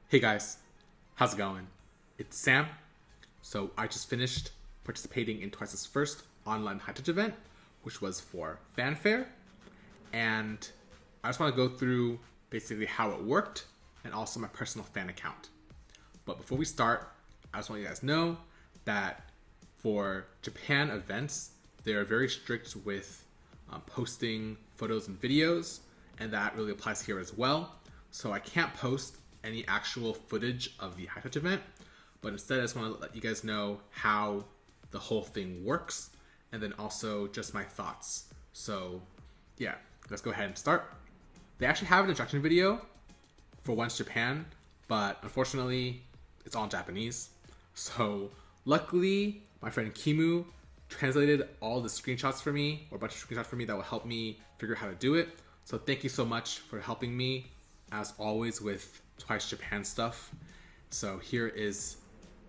Hey guys, how's it going? It's Sam. So I just finished participating in Twice's first online high touch event, which was for Fanfare. And I just want to go through basically how it worked and also my personal fan account. But before we start, I just want you guys to know that for Japan events, they are very strict with posting photos and videos, and that really applies here as well. So I can't post any actual footage of the high touch event, but instead I just want to let you guys know how the whole thing works and then also just my thoughts. So yeah, let's go ahead and start. They actually have an instruction video for Once Japan, but unfortunately it's all in Japanese. So luckily my friend Kimu translated all the screenshots for me, or a bunch of screenshots for me that will help me figure out how to do it. So thank you so much for helping me, as always, with Twice Japan stuff. So here is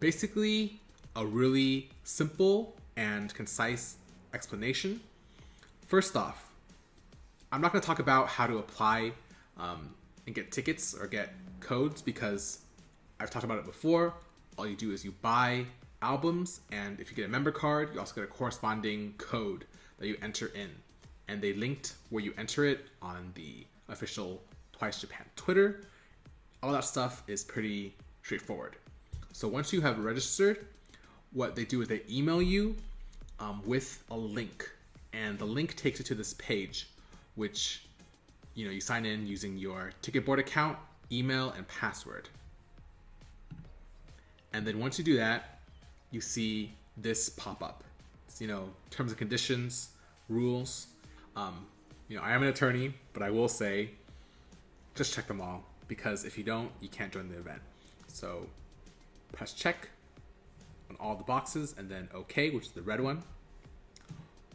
basically a really simple and concise explanation. First off, I'm not going to talk about how to apply and get tickets or get codes, because I've talked about it before. All you do is you buy albums, and if you get a member card, you also get a corresponding code that you enter in. And they linked where you enter it on the official Twice Japan Twitter. All that stuff is pretty straightforward. So once you have registered, what they do is they email you with a link, and the link takes you to this page, which you sign in using your ticket board account, email, and password. And then once you do that, you see this pop up. It's, terms and conditions, rules. I am an attorney, but I will say, just check them all, because if you don't, you can't join the event. So press check on all the boxes and then OK, which is the red one.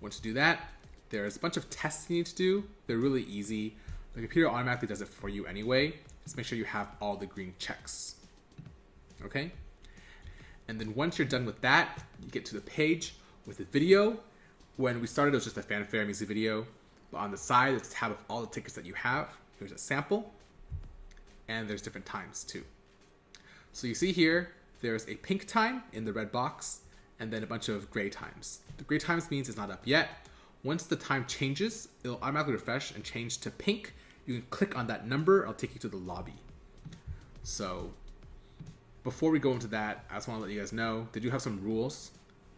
Once you do that, there's a bunch of tests you need to do. They're really easy. The computer automatically does it for you anyway. Just make sure you have all the green checks. Okay? And then once you're done with that, you get to the page with the video. When we started, it was just a Fanfare music video. But on the side, it's a tab of all the tickets that you have. Here's a sample. And there's different times too. So you see here, there's a pink time in the red box, and then a bunch of gray times. The gray times means it's not up yet. Once the time changes, it'll automatically refresh and change to pink. You can click on that number, I'll take you to the lobby. So before we go into that, I just want to let you guys know, they do have some rules.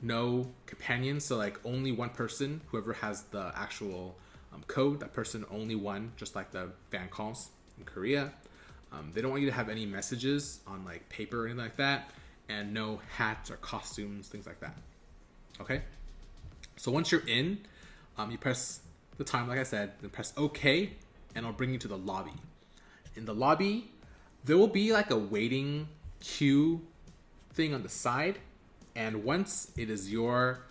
No companions, so like only one person, whoever has the actual code, that person only one, just like the fan calls in Korea. They don't want you to have any messages on like paper or anything like that, and no hats or costumes, things like that. Okay? So once you're in, you press the time, like I said, then press OK, and it'll bring you to the lobby. In the lobby, there will be like a waiting queue thing on the side, and once it is your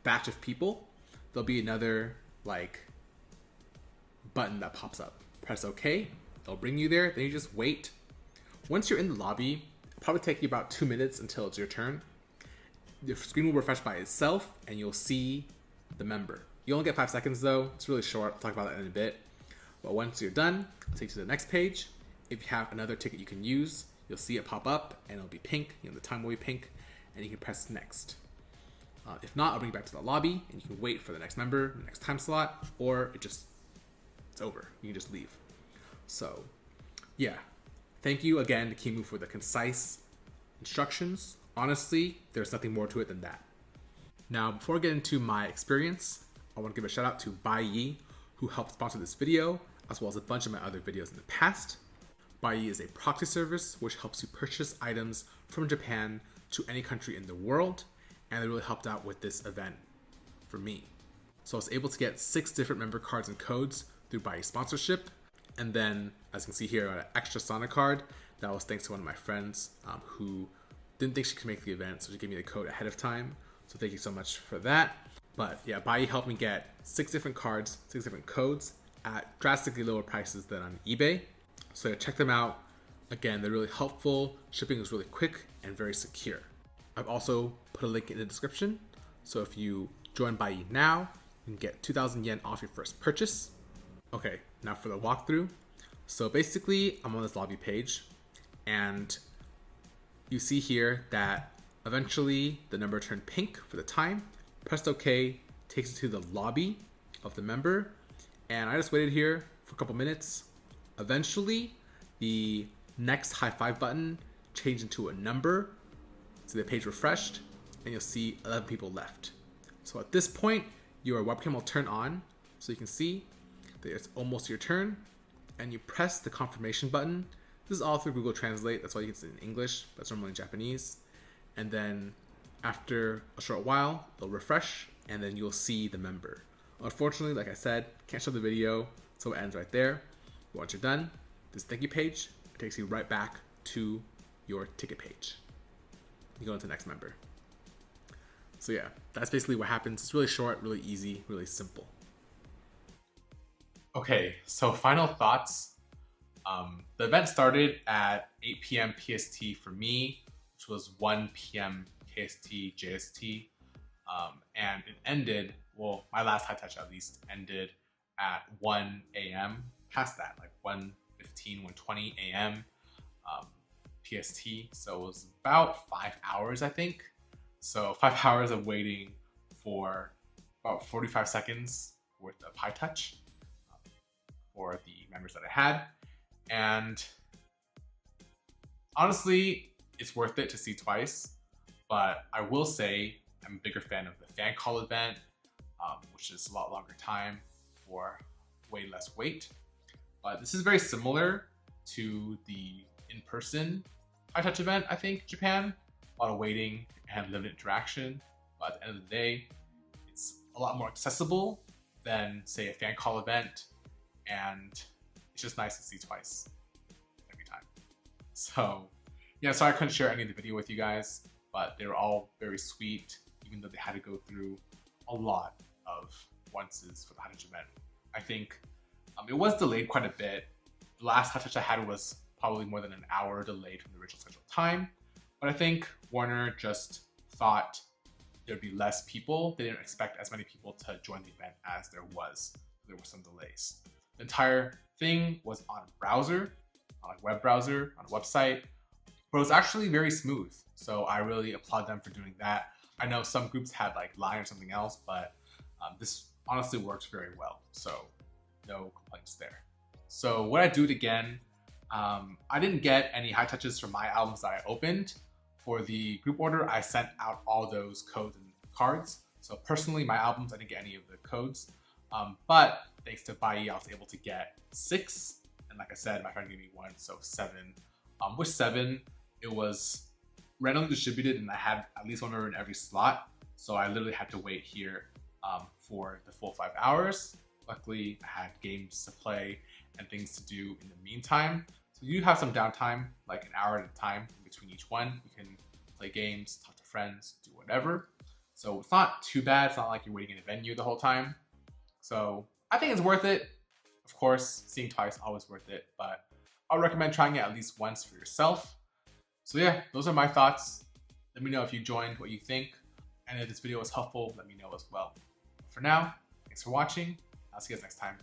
batch of people, there'll be another button that pops up. Press OK, it'll bring you there, then you just wait. Once you're in the lobby, it'll probably take you about 2 minutes until it's your turn. The screen will refresh by itself, and you'll see the member. You only get 5 seconds though, it's really short, I'll talk about that in a bit. But once you're done, it'll take you to the next page. If you have another ticket you can use, you'll see it pop up, and it'll be pink, the time will be pink, and you can press next. If not, I'll bring you back to the lobby, and you can wait for the next member, the next time slot, or it's over. You can just leave. So, yeah. Thank you again to Kimu for the concise instructions. Honestly, there's nothing more to it than that. Now, before I get into my experience, I want to give a shout out to Baiyi, who helped sponsor this video, as well as a bunch of my other videos in the past. Baiyi is a proxy service which helps you purchase items from Japan to any country in the world, and they really helped out with this event for me. So I was able to get 6 different member cards and codes through Baiyi sponsorship, and then, as you can see here, an extra Sana card. That was thanks to one of my friends who didn't think she could make the event, so she gave me the code ahead of time. So thank you so much for that. But yeah, Baiyi helped me get 6 different cards, 6 different codes at drastically lower prices than on eBay. So check them out. Again, they're really helpful. Shipping is really quick and very secure. I've also put a link in the description. So if you join Baiyi now, you can get 2,000 yen off your first purchase. Okay, now for the walkthrough. So basically, I'm on this lobby page, and you see here that eventually the number turned pink for the time. Pressed OK, takes you to the lobby of the member, and I just waited here for a couple minutes. Eventually, the next high five button changed into a number, so the page refreshed, and you'll see 11 people left. So at this point, your webcam will turn on, so you can see that it's almost your turn, and you press the confirmation button. This is all through Google Translate, that's why you can see it in English, but it's normally in Japanese. And then after a short while, it'll refresh, and then you'll see the member. Unfortunately, like I said, can't show the video, so it ends right there. But once you're done, this thank you page takes you right back to your ticket page. You go into the next member. So yeah, that's basically what happens. It's really short, really easy, really simple. Okay, so final thoughts. The event started at 8 p.m. PST for me, which was 1 p.m. KST, JST. And it ended, well, my last high touch at least ended at 1 a.m. Past that, like 1:15, 1:20 a.m. PST. So it was about 5 hours, I think. So 5 hours of waiting for about 45 seconds worth of high touch for the members that I had. And honestly, it's worth it to see twice. But I will say I'm a bigger fan of the fan call event, which is a lot longer time for way less wait. But this is very similar to the in-person high touch event, I think, Japan. A lot of waiting and limited interaction. But at the end of the day, it's a lot more accessible than, say, a fan call event. And it's just nice to see twice every time. So, yeah, sorry I couldn't share any of the video with you guys, but they were all very sweet, even though they had to go through a lot of onces for the high touch event. I think it was delayed quite a bit. The last high touch I had was probably more than an hour delayed from the original scheduled time. But I think Warner just thought there'd be less people. They didn't expect as many people to join the event as there was. There were some delays. The entire thing was on a browser, on a web browser, on a website, but it was actually very smooth. So I really applaud them for doing that. I know some groups had like Line or something else, but this honestly works very well. So no complaints there. So what I do it again, I didn't get any high touches from my albums that I opened. For the group order, I sent out all those codes and cards. So personally, my albums, I didn't get any of the codes. But thanks to Bai, I was able to get 6. And like I said, my friend gave me 1, so 7. With 7, it was randomly distributed and I had at least one member in every slot. So I literally had to wait here for the full 5 hours. Luckily, I had games to play and things to do in the meantime. So you have some downtime, like an hour at a time in between each one. You can play games, talk to friends, do whatever. So it's not too bad. It's not like you're waiting in a venue the whole time. So I think it's worth it. Of course, seeing twice, always worth it. But I'll recommend trying it at least once for yourself. So yeah, those are my thoughts. Let me know if you joined, what you think. And if this video was helpful, let me know as well. For now, thanks for watching. I'll see you guys next time.